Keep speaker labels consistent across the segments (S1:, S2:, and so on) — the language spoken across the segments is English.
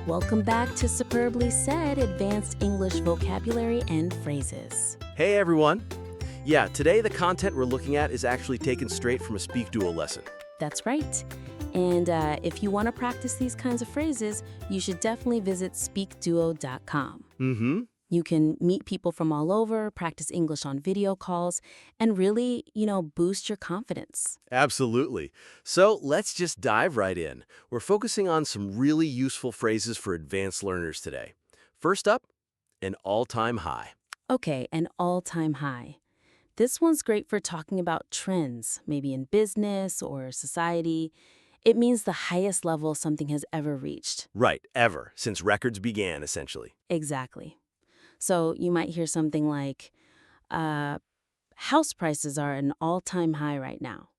S1: Welcome back to Superbly Said Advanced English Vocabulary and Phrases.
S2: Hey everyone! Yeah, today the content we're looking at is actually taken straight from a SpeakDuo lesson.
S1: That's right. And if you want to practice these kinds of phrases, you should definitely visit SpeakDuo.com.
S2: Mm-hmm.
S1: You can meet people from all over, practice English on video calls, and really, boost your confidence.
S2: Absolutely. So let's just dive right in. We're focusing on some really useful phrases for advanced learners today. First up, an all-time high.
S1: Okay, an all-time high. This one's great for talking about trends, maybe in business or society. It means the highest level something has ever reached.
S2: Right, ever, since records began, essentially.
S1: Exactly. So you might hear something like, house prices are at an all-time high right now.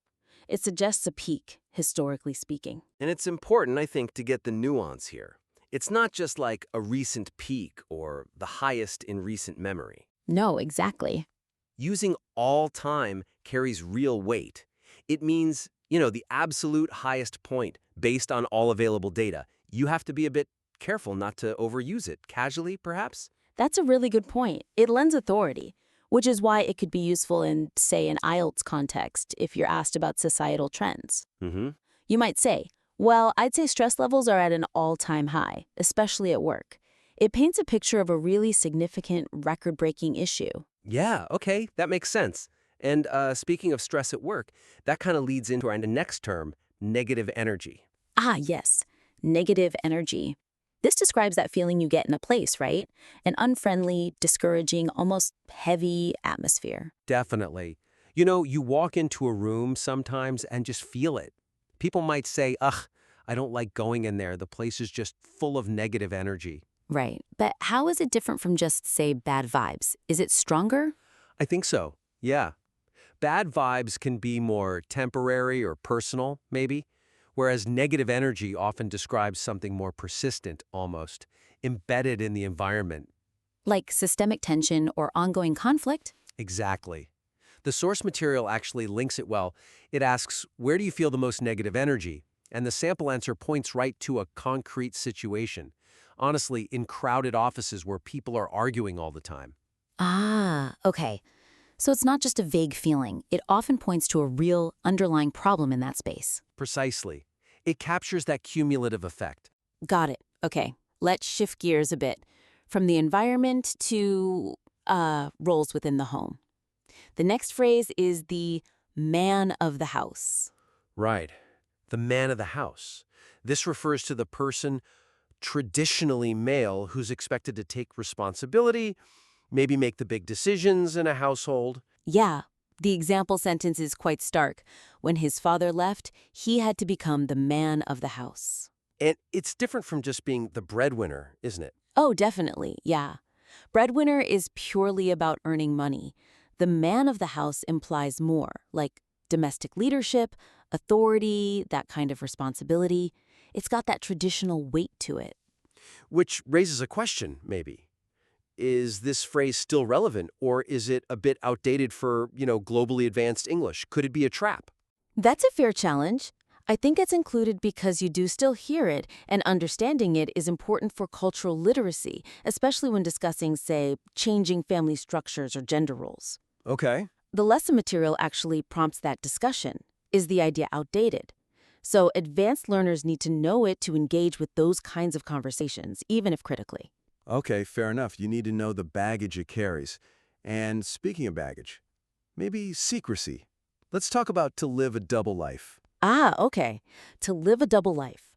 S1: It suggests a peak, historically speaking.
S2: And it's important, I think, to get the nuance here. It's not just like a recent peak or the highest in recent memory.
S1: No, exactly.
S2: Using all time carries real weight. It means, the absolute highest point based on all available data. You have to be a bit careful not to overuse it, casually, perhaps?
S1: That's a really good point. It lends authority, which is why it could be useful in, say, an IELTS context if you're asked about societal trends.
S2: Mm-hmm.
S1: You might say, well, I'd say stress levels are at an all-time high, especially at work. It paints a picture of a really significant, record-breaking issue.
S2: Yeah, okay, that makes sense. And speaking of stress at work, that kind of leads into our next term, negative energy.
S1: Ah, yes, negative energy. This describes that feeling you get in a place, right? An unfriendly, discouraging, almost heavy atmosphere.
S2: Definitely. You walk into a room sometimes and just feel it. People might say, ugh, I don't like going in there. The place is just full of negative energy.
S1: Right. But how is it different from just, say, bad vibes? Is it stronger?
S2: I think so, yeah. Bad vibes can be more temporary or personal, maybe, whereas negative energy often describes something more persistent, almost, embedded in the environment.
S1: Like systemic tension or ongoing conflict?
S2: Exactly. The source material actually links it well. It asks, where do you feel the most negative energy? And the sample answer points right to a concrete situation. Honestly, in crowded offices where people are arguing all the time.
S1: Ah, okay. So it's not just a vague feeling. It often points to a real, underlying problem in that space.
S2: Precisely. It captures that cumulative effect.
S1: Got it. Okay. Let's shift gears a bit. From the environment to roles within the home. The next phrase is the man of the house.
S2: Right. The man of the house. This refers to the person traditionally male who's expected to take responsibility, maybe make the big decisions in a household.
S1: Yeah, the example sentence is quite stark. When his father left, he had to become the man of the house.
S2: And it's different from just being the breadwinner, isn't it?
S1: Oh, definitely, yeah. Breadwinner is purely about earning money. The man of the house implies more, like domestic leadership, authority, that kind of responsibility. It's got that traditional weight to it.
S2: Which raises a question, maybe. Is this phrase still relevant, or is it a bit outdated for, globally advanced English? Could it be a trap?
S1: That's a fair challenge. I think it's included because you do still hear it, and understanding it is important for cultural literacy, especially when discussing, say, changing family structures or gender roles.
S2: Okay.
S1: The lesson material actually prompts that discussion. Is the idea outdated? So advanced learners need to know it to engage with those kinds of conversations, even if critically.
S3: Okay, fair enough. You need to know the baggage it carries. And speaking of baggage, maybe secrecy. Let's talk about to live a double life.
S1: Ah, okay. To live a double life.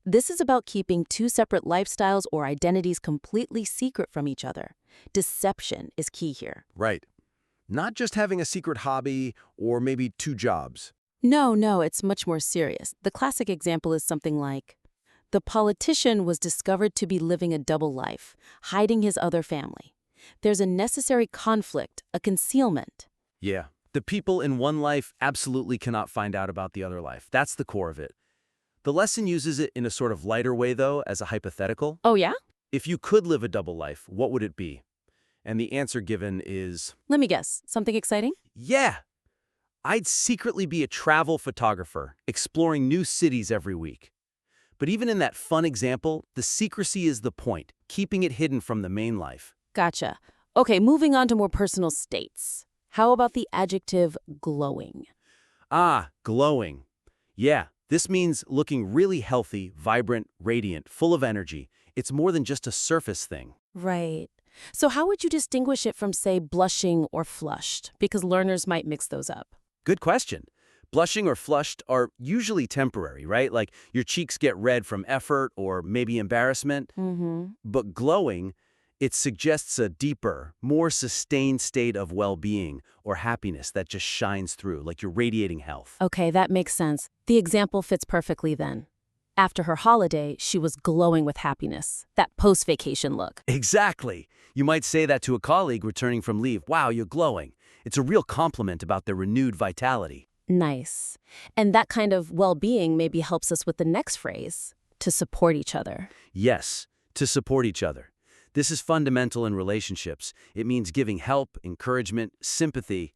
S1: This is about keeping two separate lifestyles or identities completely secret from each other. Deception is key here.
S3: Right. Not just having a secret hobby or maybe two jobs.
S1: No, it's much more serious. The classic example is something like, the politician was discovered to be living a double life, hiding his other family. There's a necessary conflict, a concealment.
S4: Yeah. The people in one life absolutely cannot find out about the other life. That's the core of it. The lesson uses it in a sort of lighter way, though, as a hypothetical.
S1: Oh, yeah?
S4: If you could live a double life, what would it be? And the answer given is...
S1: Let me guess. Something exciting?
S4: Yeah! I'd secretly be a travel photographer, exploring new cities every week. But even in that fun example, the secrecy is the point, keeping it hidden from the main life.
S1: Gotcha. Okay, moving on to more personal states. How about the adjective glowing?
S4: Ah, glowing. Yeah, this means looking really healthy, vibrant, radiant, full of energy. It's more than just a surface thing.
S1: Right. So how would you distinguish it from, say, blushing or flushed? Because learners might mix those up.
S4: Good question. Blushing or flushed are usually temporary, right? Like your cheeks get red from effort or maybe embarrassment.
S1: Mm-hmm.
S4: But glowing, it suggests a deeper, more sustained state of well-being or happiness that just shines through, like you're radiating health.
S1: Okay, that makes sense. The example fits perfectly then. After her holiday, she was glowing with happiness. That post-vacation look.
S4: Exactly. You might say that to a colleague returning from leave. Wow, you're glowing. It's a real compliment about their renewed vitality.
S1: Nice. And that kind of well-being maybe helps us with the next phrase, to support each other.
S4: Yes, to support each other. This is fundamental in relationships. It means giving help, encouragement, sympathy,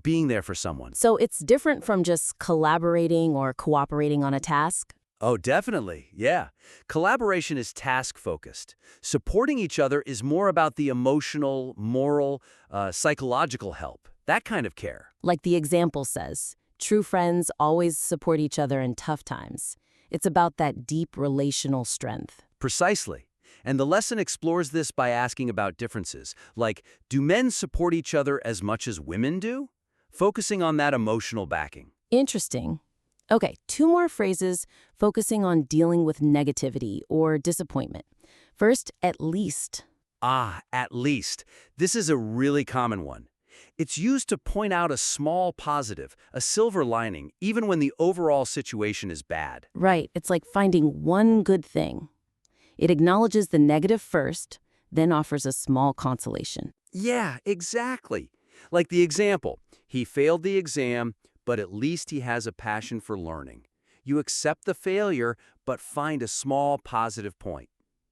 S4: being there for someone.
S1: So it's different from just collaborating or cooperating on a task?
S4: Oh, definitely. Yeah. Collaboration is task-focused. Supporting each other is more about the emotional, moral, psychological help, that kind of care.
S1: Like the example says, true friends always support each other in tough times. It's about that deep relational strength.
S4: Precisely. And the lesson explores this by asking about differences, like, do men support each other as much as women do? Focusing on that emotional backing.
S1: Interesting. Okay, 2 more phrases focusing on dealing with negativity or disappointment. First, at least.
S4: Ah, at least. This is a really common one. It's used to point out a small positive, a silver lining, even when the overall situation is bad.
S1: Right, it's like finding one good thing. It acknowledges the negative first, then offers a small consolation.
S4: Yeah, exactly. Like the example, he failed the exam, but at least he has a passion for learning. You accept the failure, but find a small positive point.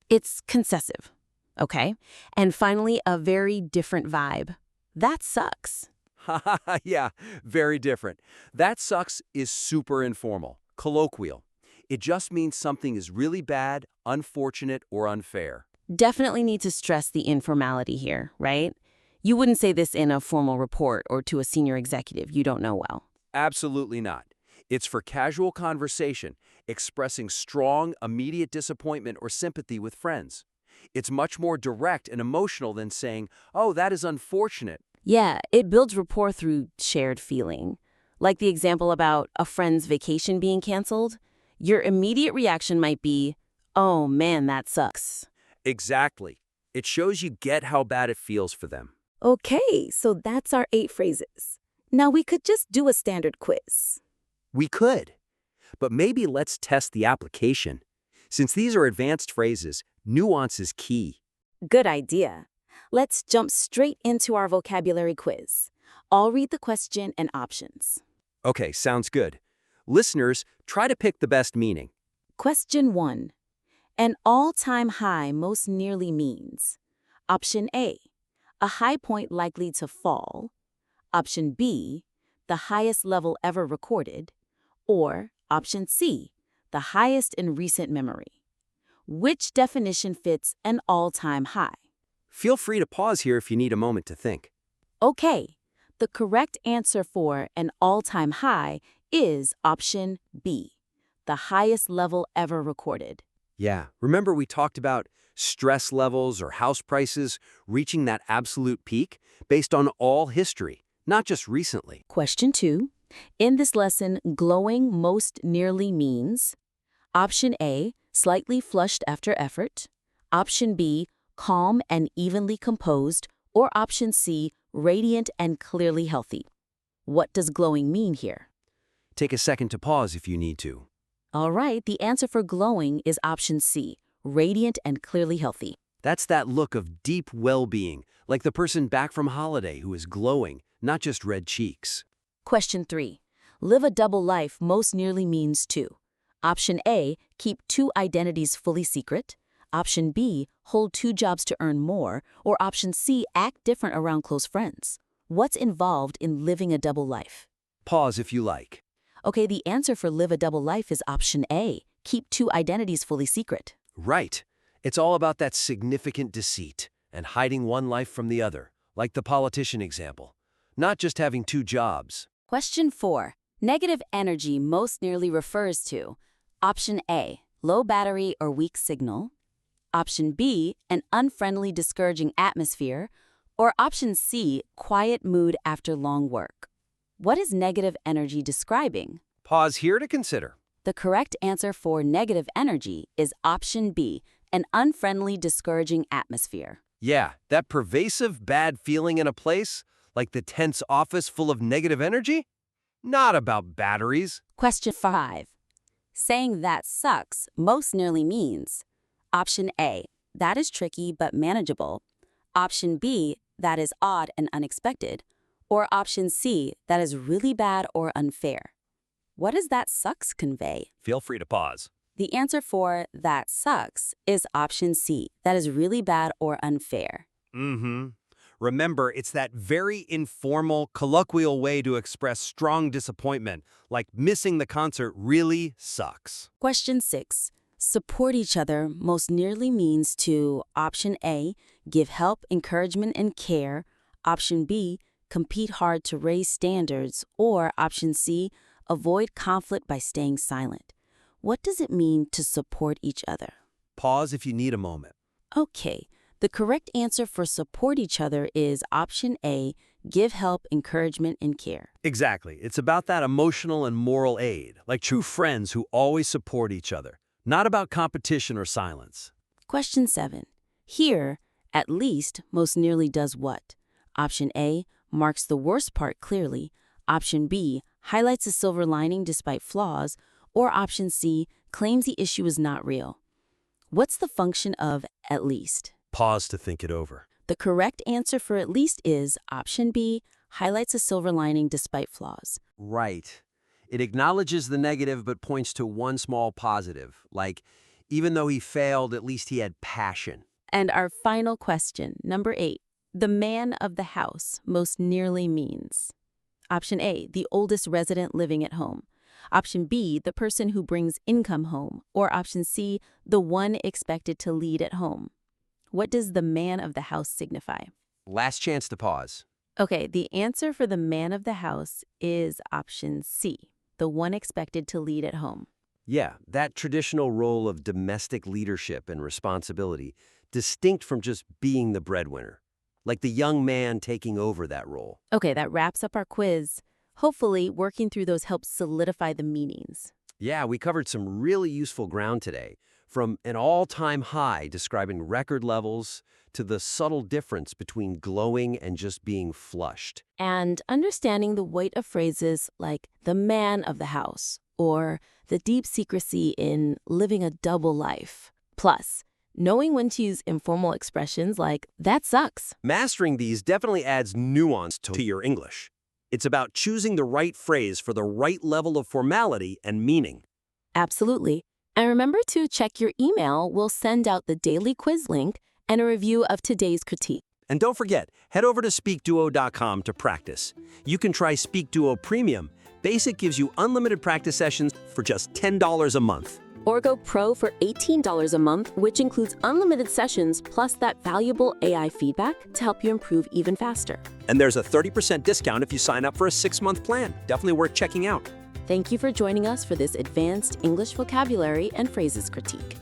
S1: It's concessive. Okay. And finally, a very different vibe. That sucks.
S4: Yeah, very different. That sucks is super informal, colloquial. It just means something is really bad, unfortunate, or unfair.
S1: Definitely need to stress the informality here, right? You wouldn't say this in a formal report or to a senior executive you don't know well.
S4: Absolutely not. It's for casual conversation, expressing strong, immediate disappointment or sympathy with friends. It's much more direct and emotional than saying, oh, that is unfortunate.
S1: Yeah, it builds rapport through shared feeling. Like the example about a friend's vacation being canceled. Your immediate reaction might be, oh man, that sucks.
S4: Exactly. It shows you get how bad it feels for them.
S1: Okay, so that's our 8 phrases. Now we could just do a standard quiz.
S4: We could. But maybe let's test the application. Since these are advanced phrases, nuance is key.
S1: Good idea. Let's jump straight into our vocabulary quiz. I'll read the question and options.
S4: Okay, sounds good. Listeners, try to pick the best meaning.
S1: Question 1. An all-time high most nearly means. Option A, a high point likely to fall. Option B, the highest level ever recorded. Or option C, the highest in recent memory. Which definition fits an all-time high?
S4: Feel free to pause here if you need a moment to think.
S1: Okay, the correct answer for an all-time high is option B, the highest level ever recorded.
S4: Yeah, remember we talked about stress levels or house prices reaching that absolute peak based on all history, not just recently.
S1: Question 2. In this lesson, glowing most nearly means option A, slightly flushed after effort, option B, calm and evenly composed, or option C, radiant and clearly healthy. What does glowing mean here?
S4: Take a second to pause if you need to.
S1: All right, the answer for glowing is option C, radiant and clearly healthy.
S4: That's that look of deep well-being, like the person back from holiday who is glowing, not just red cheeks.
S1: Question 3. Live a double life most nearly means to. Option A, keep 2 identities fully secret. Option B, hold 2 jobs to earn more. Or option C, act different around close friends. What's involved in living a double life?
S4: Pause if you like.
S1: Okay, the answer for live a double life is option A, keep two identities fully secret.
S2: Right. It's all about that significant deceit and hiding one life from the other, like the politician example. Not just having two jobs.
S1: Question 4. Negative energy most nearly refers to option A, low battery or weak signal, option B, an unfriendly, discouraging atmosphere, or option C, quiet mood after long work. What is negative energy describing?
S2: Pause here to consider.
S1: The correct answer for negative energy is option B, an unfriendly, discouraging atmosphere.
S2: Yeah, that pervasive bad feeling in a place, like the tense office full of negative energy? Not about batteries.
S1: Question 5. Saying that sucks most nearly means option A, that is tricky but manageable, option B, that is odd and unexpected, or option C, that is really bad or unfair. What does that sucks convey?
S2: Feel free to pause.
S1: The answer for that sucks is option C, that is really bad or unfair.
S2: Remember, it's that very informal, colloquial way to express strong disappointment, like missing the concert really sucks.
S1: Question 6. Support each other most nearly means to option A, give help, encouragement, and care, option B, compete hard to raise standards, or option C, avoid conflict by staying silent. What does it mean to support each other?
S2: Pause if you need a moment.
S1: Okay, the correct answer for support each other is option A, give help, encouragement, and care.
S2: Exactly. It's about that emotional and moral aid, like true friends who always support each other. Not about competition or silence.
S1: Question 7. Here, at least, most nearly does what? Option A, marks the worst part clearly. Option B, highlights a silver lining despite flaws. Or option C, claims the issue is not real. What's the function of at least?
S2: Pause to think it over.
S1: The correct answer for at least is option B, highlights a silver lining despite flaws.
S2: Right. It acknowledges the negative but points to one small positive, like, even though he failed, at least he had passion.
S1: And our final question, number 8. The man of the house most nearly means. Option A, the oldest resident living at home. Option B, the person who brings income home. Or option C, the one expected to lead at home. What does the man of the house signify?
S2: Last chance to pause.
S1: Okay, the answer for the man of the house is option C, the one expected to lead at home.
S2: Yeah, that traditional role of domestic leadership and responsibility, distinct from just being the breadwinner. Like the young man taking over that role.
S1: Okay, that wraps up our quiz. Hopefully, working through those helps solidify the meanings.
S2: Yeah, we covered some really useful ground today, from an all-time high describing record levels to the subtle difference between glowing and just being flushed.
S1: And understanding the weight of phrases like the man of the house or the deep secrecy in living a double life. Plus, knowing when to use informal expressions like that sucks.
S2: Mastering these definitely adds nuance to your English. It's about choosing the right phrase for the right level of formality and meaning.
S1: Absolutely. And remember to check your email. We'll send out the daily quiz link and a review of today's critique.
S2: And don't forget, head over to SpeakDuo.com to practice. You can try SpeakDuo Premium. Basic gives you unlimited practice sessions for just $10 a month.
S1: Or go Pro for $18 a month, which includes unlimited sessions plus that valuable AI feedback to help you improve even faster.
S2: And there's a 30% discount if you sign up for a 6-month plan. Definitely worth checking out.
S1: Thank you for joining us for this advanced English vocabulary and phrases critique.